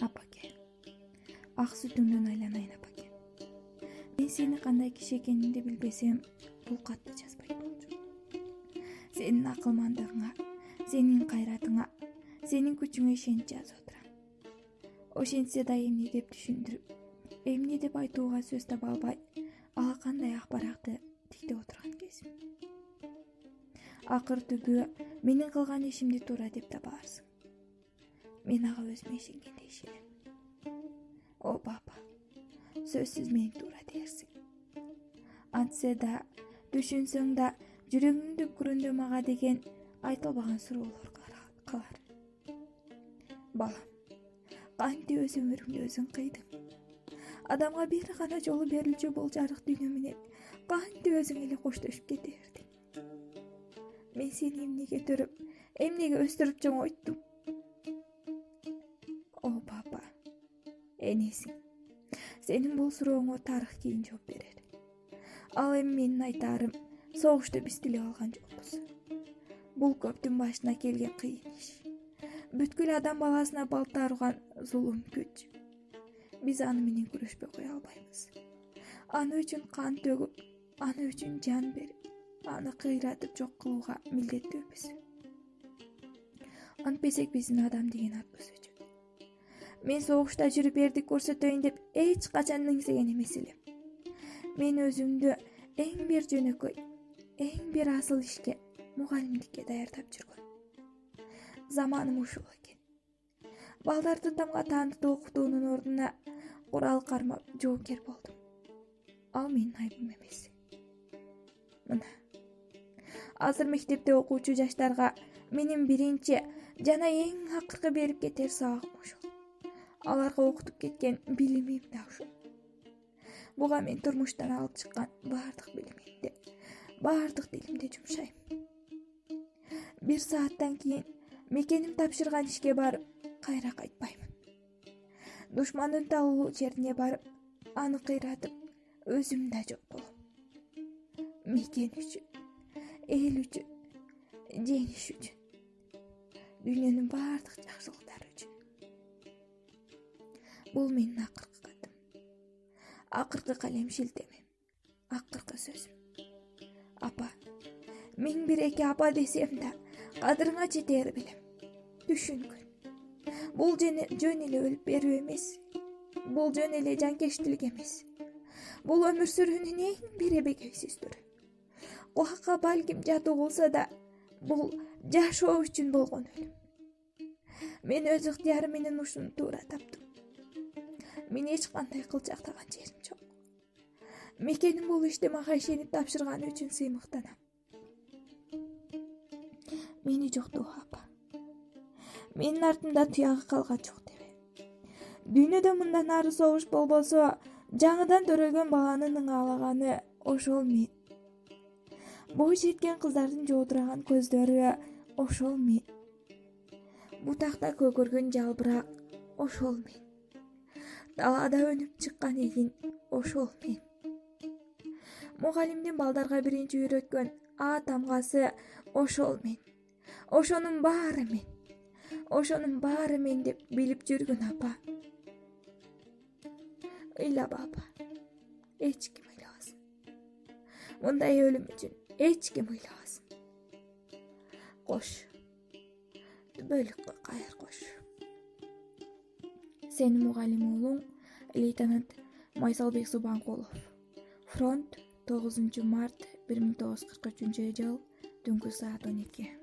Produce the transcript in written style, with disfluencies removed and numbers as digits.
Апаке, ак сүтүңдөн айланайын апаке. Мен сени кандай киши экениңди билбесем, бул катты жазбайт болчумун. Сенин акылмандыгыңа, сенин кайратыңа, сенин күчүңө ишенип жазып отурам. Ошентсе да эмне деп түшүндүрүп, эмне деп айтууга сөз таба албай, алакандай ак баракты тиктеп отурган кезим. Акыр түбү менин кылган ишимди туура деп табаарсың. Мен ага өзүмө ишенгендей ишенем. О папа, сөзсүз мени туура дээрсиң. Антсе да, түшүнсөң да, жүрөгүңдүн түпкүрүндө мага деген айтылбаган суроолор калар. Балам, кантип өз өмүрүңдү өзүң кыйдың? Адамга бир гана жолу берилчү бул жарык дүйнө менен кантип өзүң эле коштошуп кете бердиң? Мен сени эмнеге төрөп, эмнеге өстүрүп чоңойттум? О папа, энесиң. Сенин бул сурооңо тарых кийин жооп берер. Ал эми менин айтаарым, согушту биз тилеп алган жокпуз. Бул көптүн башына келген кыйын иш. Бүткүл адам баласына балта урган зулум күч. Биз аны менен күрөшпөй кое албайбыз. Аны үчүн кан төгүп, аны үчүн жан берип, аны кыйратып жок кылууга милдеттүүбүз. Антпесек биздин адам деген атыбыз өчөт. Мен согушта жүрүп эрдик көрсөтөйүн деп эч качан эңсеген эмес элем. Мен өзүмдү эң бир жөнөкөй, эң бир асыл ишке, мугалимдикке даярдап жүргөм. Заманым ушул экен. Балдарды тамга таанытып окутуунун ордуна курал кармап жоокер болдум. Ал менин айыбым эмес. Мына, азыр мектепте окуучу жаштарга менин биринчи жана эң акыркы берип кетер сабагым ушул. Аларга окутуп кеткен билимим да ушул. Буга мен турмуштан алып чыккан баардык билимимди, баардык дилимди жумшайм. Бир сааттан кийин мекеним тапшырган ишке барып, кайра кайтпаймын. Душмандын талуу жерине барып, аны кыйратып, өзүм да жок болом. Мекен үчүн, эл үчүн, жеңиш үчүн, дүйнөнүн баардык жакшылыктары үчүн. Бул менин акыркы катым, акыркы калем шилтемем, акыркы сөзүм. Апа, миң бир эки апа десем да, кадырыңа жетери билем. Түшүнгүн. Бул жөн эле өлүп берүү эмес. Бул жөн эле жанкештилик эмес. Бул өмүр сүрүүнүн эң бир эбегейсиз түрү. Кулакка балким жатуу кылса да, бул жашоо үчүн болгон өлүм. Мен өз ыктыярым менен ушуну туура таптым. Мен эч кандай кылчактаган жерим жок. Мекеним бул ишти мага ишенип тапшырганы үчүн сыймыктанам. Мени жоктоо апа. Менин артымда туягы калган жок дебе. Дүйнөдө мындан ары согуш болбосо, жаңыдан төрөлгөн баланын ыңаалаганы ошол мен. Бой жеткен кыздардын жоодураган көздөрү ошол мен. Бутакта көгөргөн жалбырак ошол мен. Талаада өнүп чыккан эгин ошол мен. Мугалимдин балдарга биринчи үйрөткөн А тамгасы ошол мен. Ошонун баары мен. Ошонун баары мен деп билип жүргүн апа. Ыйлаба апа. Эч ким ыйлабасын. Мындай өлүм үчүн эч ким ыйлабасын. Кош. Түбөлүккө кайыр кош. Сенин мугалим уулуң лейтенант Майсалбек Субанкулов. Фронт 9 март 1943 жыл түнкү саат 12.